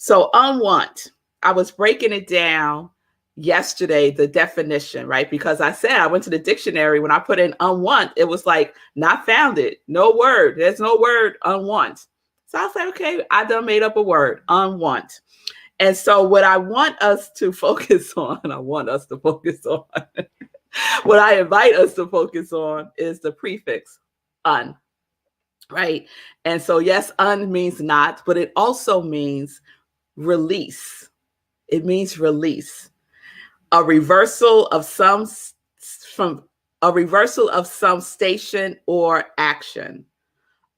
So unwanted, I was breaking it down yesterday, the definition, right? Because I said I went to the dictionary. When I put in unwanted, it was like not found it. No word. There's no word unwanted. So I was like, okay, I done made up a word, unwanted. And so what I want us to focus on, what I invite us to focus on is the prefix un, right? And so yes, un means not, but it also means release. It means release. A reversal of some station or action.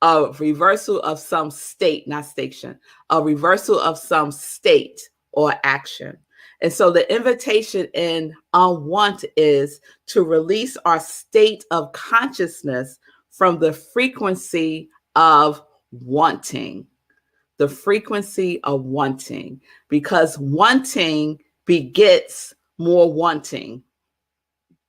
A reversal of some state, not station. A reversal of some state or action. And so the invitation in unwanted is to release our state of consciousness from the frequency of wanting. The frequency of wanting, because wanting begets more wanting.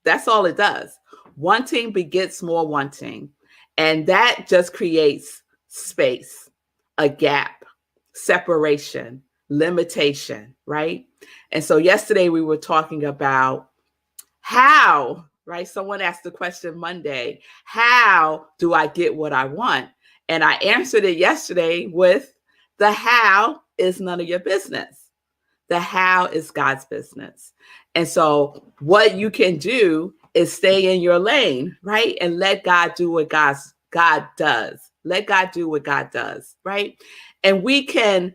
That's all it does. Wanting begets more wanting. And that just creates space, a gap, separation, limitation, right? And so yesterday we were talking about how, right? Someone asked the question Monday, how do I get what I want? And I answered it yesterday with the how is none of your business. The how is God's business. And so what you can do is stay in your lane, right? And let God do what God does. Let God do what God does, right? And we can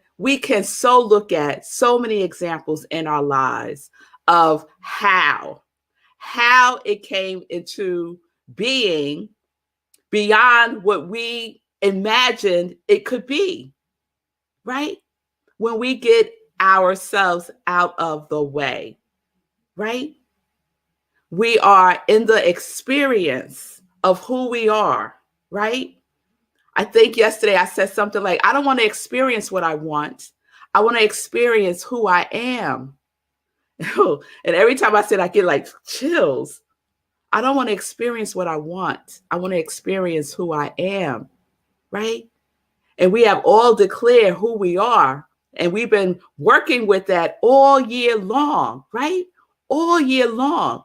so look at so many examples in our lives of how it came into being beyond what we imagined it could be, right? When we get ourselves out of the way, right? We are in the experience of who we are, right? I think yesterday I said something like, I don't want to experience what I want. I want to experience who I am. And every time I said, I get like chills. I don't want to experience what I want. I want to experience who I am, right? And we have all declared who we are. And we've been working with that all year long, right? All year long.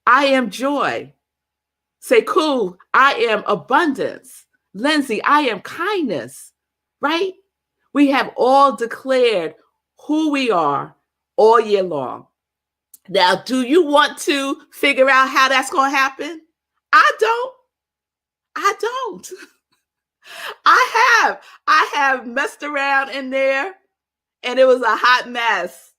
I am joy. Say, cool, I am abundance. Lindsay, I am kindness, right? We have all declared who we are all year long. Now, do you want to figure out how that's going to happen? I don't. I have messed around in there and it was a hot mess.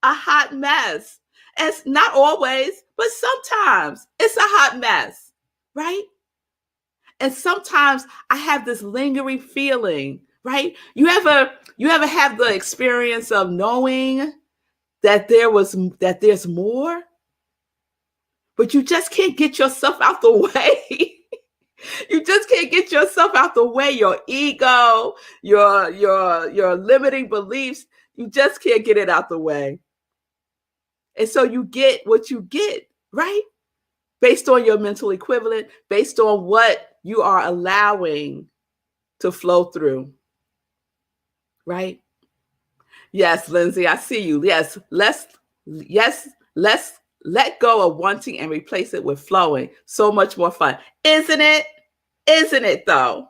A hot mess. And it's not always, but sometimes it's a hot mess, right? And sometimes I have this lingering feeling, right? You ever have the experience of knowing that there's more, but you just can't get yourself out the way. You just can't get yourself out the way. Your ego, your limiting beliefs, you just can't get it out the way. And so you get what you get, right? Based on your mental equivalent, based on what you are allowing to flow through, right? Yes, Lindsay, I see you. Yes, let's let go of wanting and replace it with flowing. So much more fun. Isn't it? Isn't it though?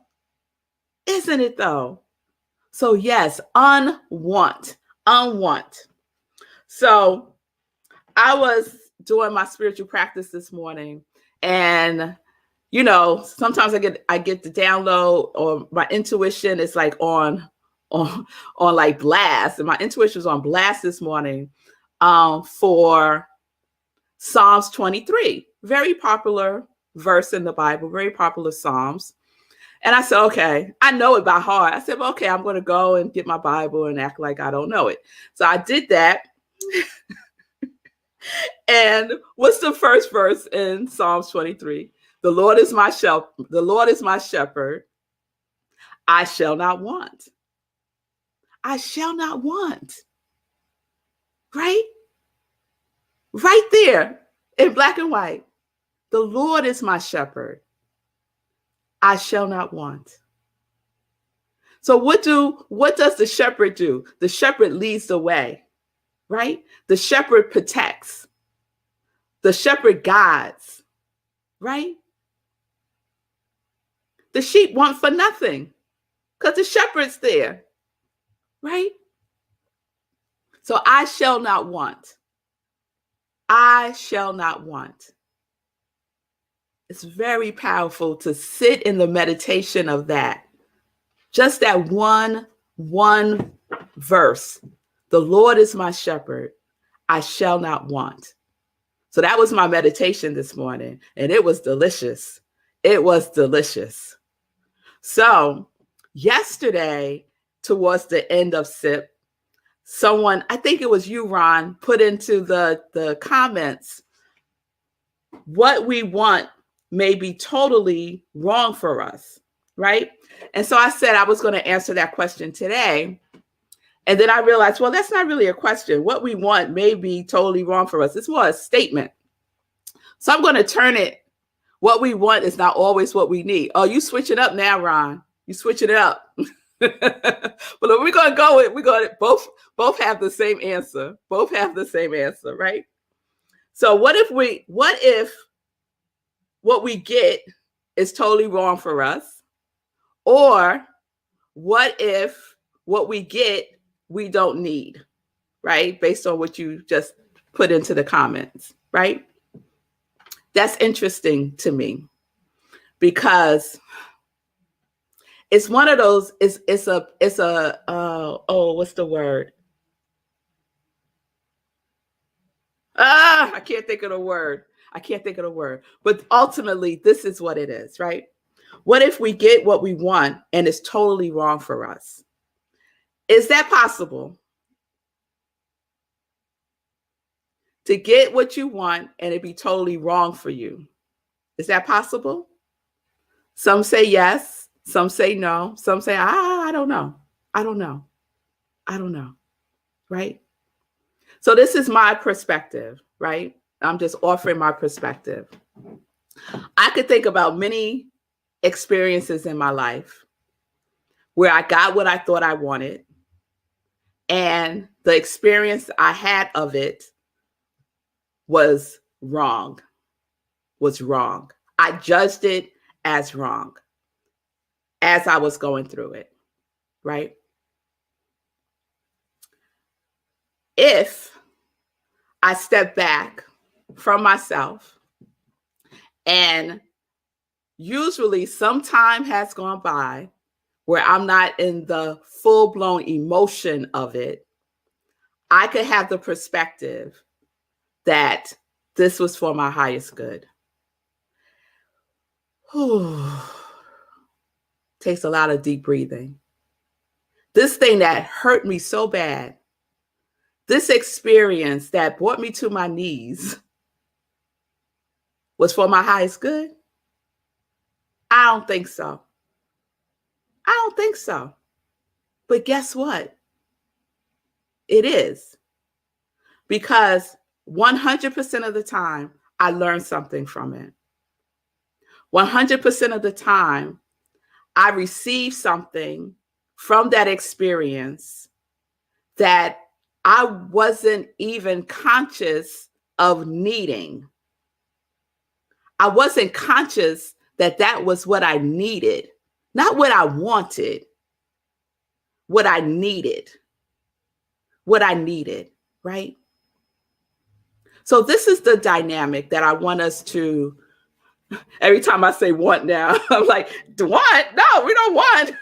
Isn't it though? So yes, unwanted. So I was doing my spiritual practice this morning, and sometimes I get the download, or my intuition is like on like blast, and my intuition was on blast this morning for Psalms 23, very popular verse in the Bible, very popular Psalms. And I said, okay, I know it by heart. I said, well, okay, I'm going to go and get my Bible and act like I don't know it. So I did that. And what's the first verse in Psalms 23? The Lord is my shepherd. The Lord is my shepherd. I shall not want. I shall not want. Right? Right there in black and white. The Lord is my shepherd. I shall not want. So what does the shepherd do? The shepherd leads the way, right? The shepherd protects. The shepherd guides, right? The sheep want for nothing because the shepherd's there, right? So I shall not want. I shall not want. It's very powerful to sit in the meditation of that. Just that one verse. The Lord is my shepherd. I shall not want. So that was my meditation this morning, and it was delicious. It was delicious. So yesterday, towards the end of SIP, someone, I think it was you, Ron, put into the comments, what we want may be totally wrong for us, right? And so I said I was going to answer that question today. And then I realized, well, that's not really a question. What we want may be totally wrong for us. It's more a statement. So I'm going to turn it. What we want is not always what we need. Oh, you switch it up now, Ron. You switch it up. But we're going to go with, we're going to both have the same answer. Both have the same answer, right? So what if what we get is totally wrong for us? Or what if what we get, we don't need, right? Based on what you just put into the comments, right? That's interesting to me because it's one of those, it's a what's the word? I can't think of the word. But ultimately, this is what it is, right? What if we get what we want and it's totally wrong for us? Is that possible? To get what you want and it be totally wrong for you. Is that possible? Some say yes. Some say no. Some say, I don't know. I don't know. Right? So this is my perspective, right? I'm just offering my perspective. I could think about many experiences in my life where I got what I thought I wanted, and the experience I had of it was wrong. I judged it as wrong as I was going through it, right? If I step back from myself, and usually some time has gone by where I'm not in the full-blown emotion of it, I could have the perspective that this was for my highest good. Takes a lot of deep breathing. This thing that hurt me so bad, this experience that brought me to my knees, was for my highest good? I don't think so. But guess what? It is. Because 100% of the time, I learned something from it. 100% of the time, I received something from that experience that I wasn't even conscious of needing. I wasn't conscious that that was what I needed, not what I wanted, what I needed, right? So this is the dynamic that I want us to, every time I say want now, I'm like, want? No, we don't want.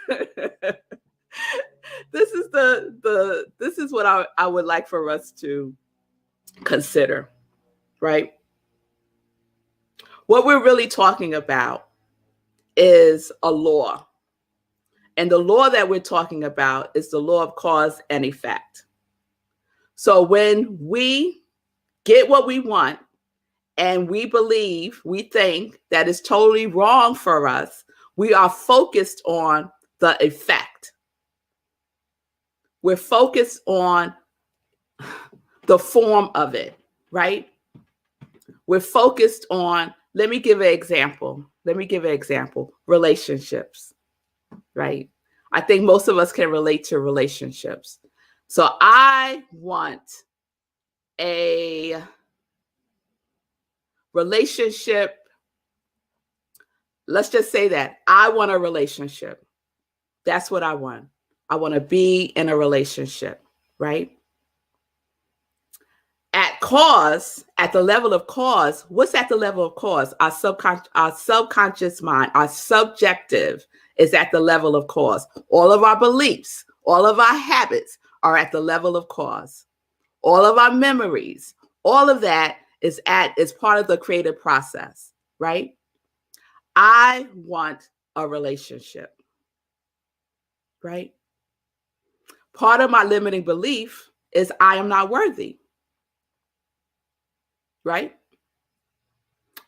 This is what I would like for us to consider, right? What we're really talking about is a law. And the law that we're talking about is the law of cause and effect. So when we get what we want and we think that it's totally wrong for us, we are focused on the effect. We're focused on the form of it, right? We're focused on, let me give an example. Relationships, right? I think most of us can relate to relationships. So I want a relationship. Let's just say that I want a relationship. That's what I want. I want to be in a relationship, right? At the level of cause, what's at the level of cause? Our subconscious mind, our subjective is at the level of cause. All of our beliefs, all of our habits are at the level of cause. All of our memories, all of that is part of the creative process, right? I want a relationship, right? Part of my limiting belief is I am not worthy, right?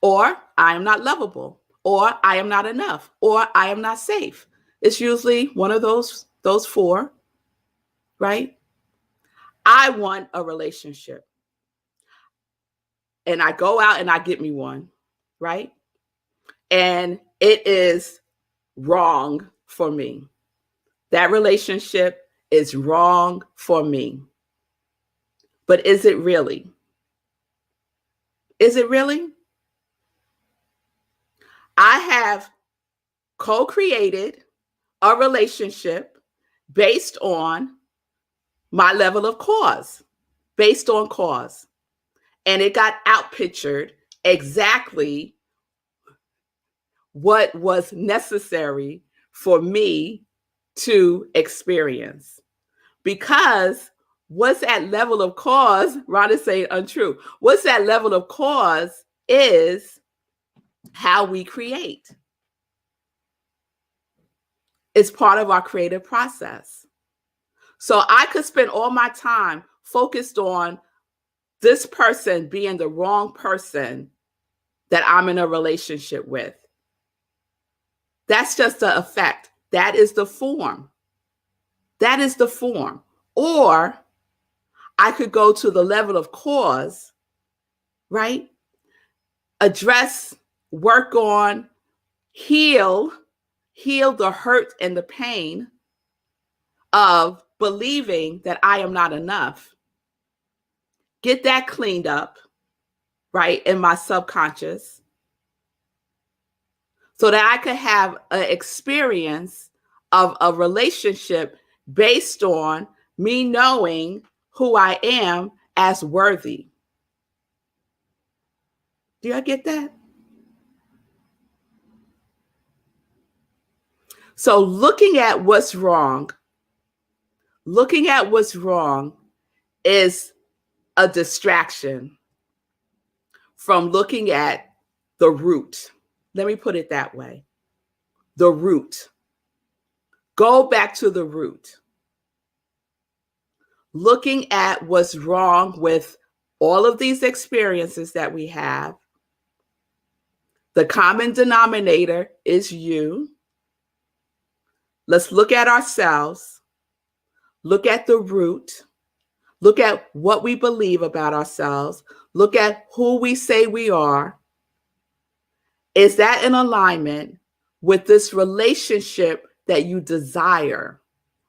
Or I am not lovable, or I am not enough, or I am not safe. It's usually one of those four, right? I want a relationship. And I go out and I get me one, right? And it is wrong for me. That relationship is wrong for me. But is it really? Is it really? I have co-created a relationship based on my level of cause, based on cause. And it got outpictured exactly what was necessary for me to experience. Because what's that level of cause, Ron is saying untrue. What's that level of cause is how we create. It's part of our creative process. So I could spend all my time focused on this person being the wrong person that I'm in a relationship with. That's just the effect. That is the form. That is the form. Or I could go to the level of cause, right? Address, work on, heal the hurt and the pain of believing that I am not enough. Get that cleaned up, right, in my subconscious so that I could have an experience of a relationship based on me knowing who I am as worthy. Do y'all get that? So looking at what's wrong is a distraction from looking at the root. Let me put it that way. The root. Go back to the root. Looking at what's wrong with all of these experiences that we have. The common denominator is you. Let's look at ourselves. Look at the root. Look at what we believe about ourselves. Look at who we say we are. Is that in alignment with this relationship that you desire?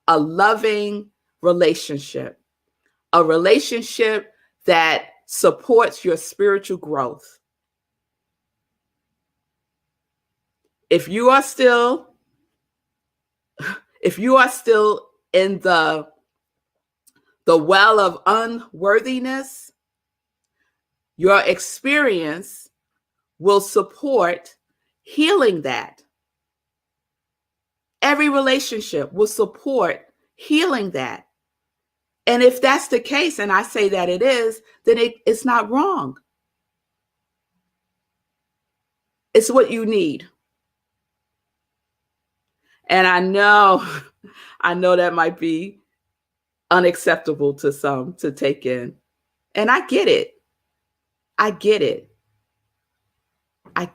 A loving relationship, a relationship that supports your spiritual growth. If you are still in the well of unworthiness, your experience will support healing that. Every relationship will support healing that. And if that's the case, and I say that it is, then it's not wrong. It's what you need. And I know that might be unacceptable to some to take in. And I get it. I get it. I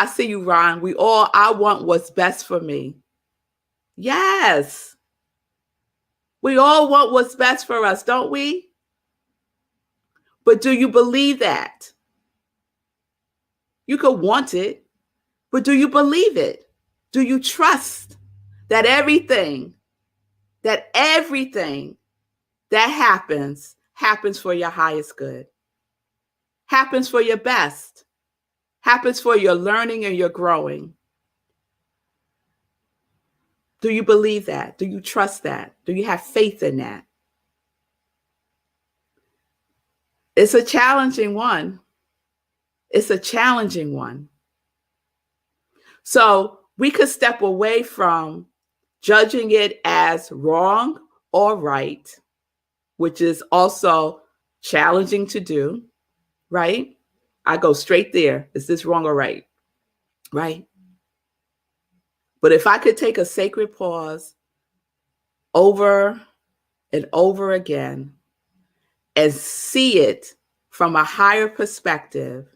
see you, Ron. I want what's best for me. Yes. We all want what's best for us, don't we? But do you believe that? You could want it, But do you believe it? Do you trust that everything that happens for your highest good, happens for your best, happens for your learning and your growing? Do you believe that? Do you trust that? Do you have faith in that? It's a challenging one. It's a challenging one. So we could step away from judging it as wrong or right, which is also challenging to do, right? I go straight there. Is this wrong or right? Right? But if I could take a sacred pause over and over again and see it from a higher perspective,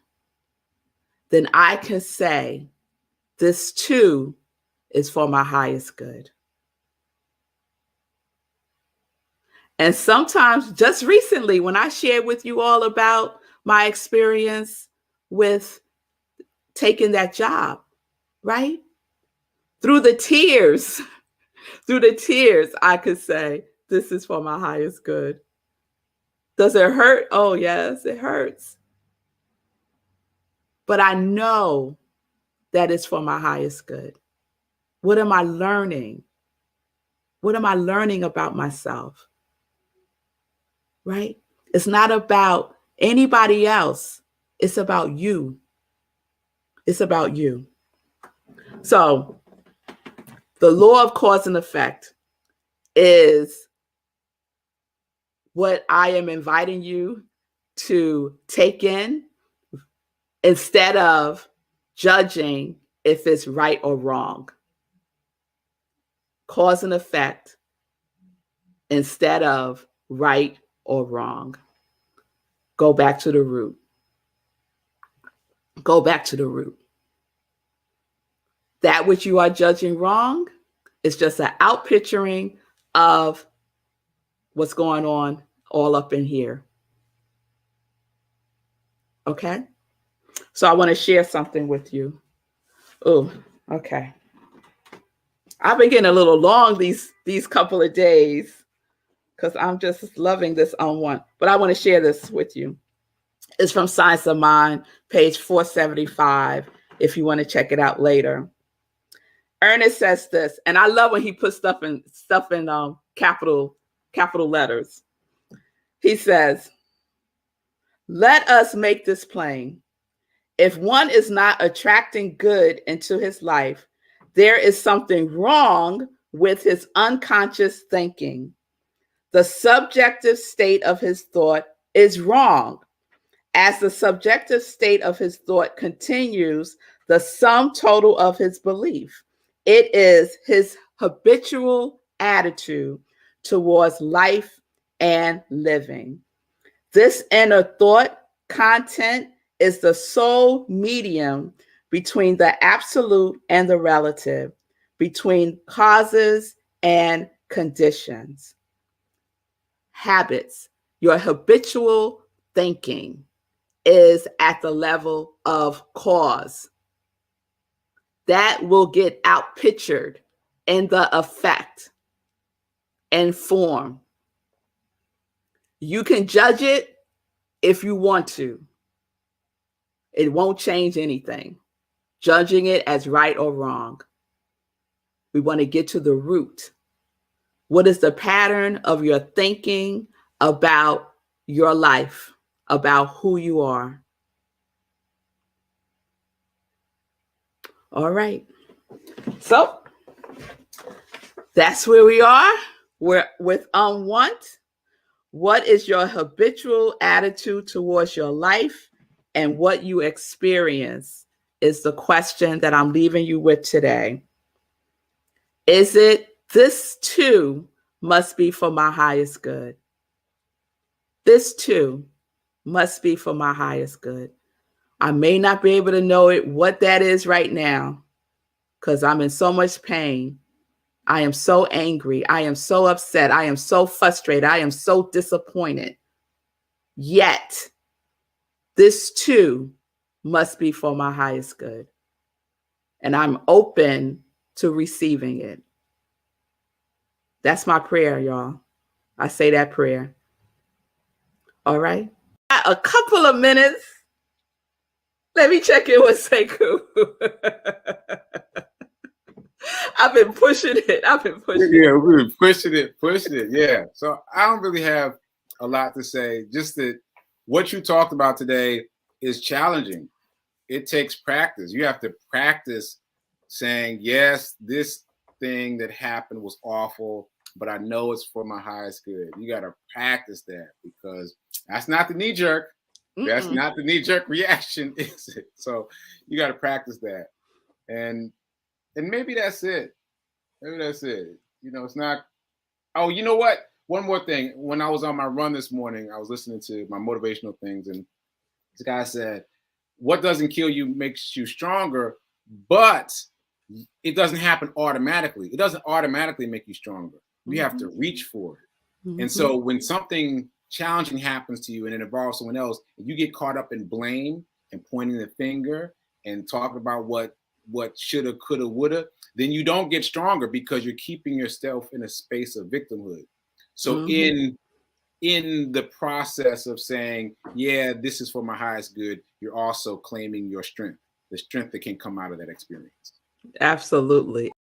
then I can say, this too is for my highest good. And sometimes, just recently, when I shared with you all about my experience with taking that job, right? Through the tears, I could say, this is for my highest good. Does it hurt? Oh, yes, it hurts. But I know that it's for my highest good. What am I learning? What am I learning about myself? Right? It's not about anybody else. It's about you. It's about you. So the law of cause and effect is what I am inviting you to take in instead of judging if it's right or wrong. Cause and effect instead of right or wrong. Go back to the root. Go back to the root. That which you are judging wrong is just an outpicturing of what's going on all up in here. Okay? So I want to share something with you. Oh, okay. I've been getting a little long these couple of days because I'm just loving this on one. But I want to share this with you. It's from Science of Mind, page 475, if you want to check it out later. Ernest says this, and I love when he puts stuff in capital letters. He says, let us make this plain. If one is not attracting good into his life, there is something wrong with his unconscious thinking. The subjective state of his thought is wrong. As the subjective state of his thought continues, the sum total of his belief. It is his habitual attitude towards life and living. This inner thought content is the sole medium between the absolute and the relative, between causes and conditions. Habits, your habitual thinking is at the level of cause. That will get outpictured in the effect and form. You can judge it if you want to. It won't change anything. Judging it as right or wrong. We want to get to the root. What is the pattern of your thinking about your life, about who you are? All right. So that's where we are. We're with unwant. What is your habitual attitude towards your life and what you experience is the question that I'm leaving you with today. Is it this too must be for my highest good? This too must be for my highest good. I may not be able to know what that is right now because I'm in so much pain. I am so angry. I am so upset. I am so frustrated. I am so disappointed. Yet, this too must be for my highest good. and I'm open to receiving it. That's my prayer, y'all. I say that prayer. All right. A couple of minutes. Let me check in with Sekou. I've been pushing it. Yeah, we've been pushing it. Yeah. So I don't really have a lot to say. Just that what you talked about today is challenging. It takes practice. You have to practice saying, yes, this thing that happened was awful, but I know it's for my highest good. You got to practice that, because that's not the knee jerk. That's not the knee jerk reaction, is it? So you got to practice that. And maybe that's it. Maybe that's it. You know, it's not. Oh, you know what? One more thing. When I was on my run this morning, I was listening to my motivational things, and this guy said, what doesn't kill you makes you stronger, but it doesn't happen automatically. It doesn't automatically make you stronger. You have to reach for it. And so when something challenging happens to you and it involves someone else, and you get caught up in blame and pointing the finger and talking about what shoulda, coulda, woulda, then you don't get stronger, because you're keeping yourself in a space of victimhood. So in the process of saying, yeah, this is for my highest good, you're also claiming your strength, the strength that can come out of that experience. Absolutely.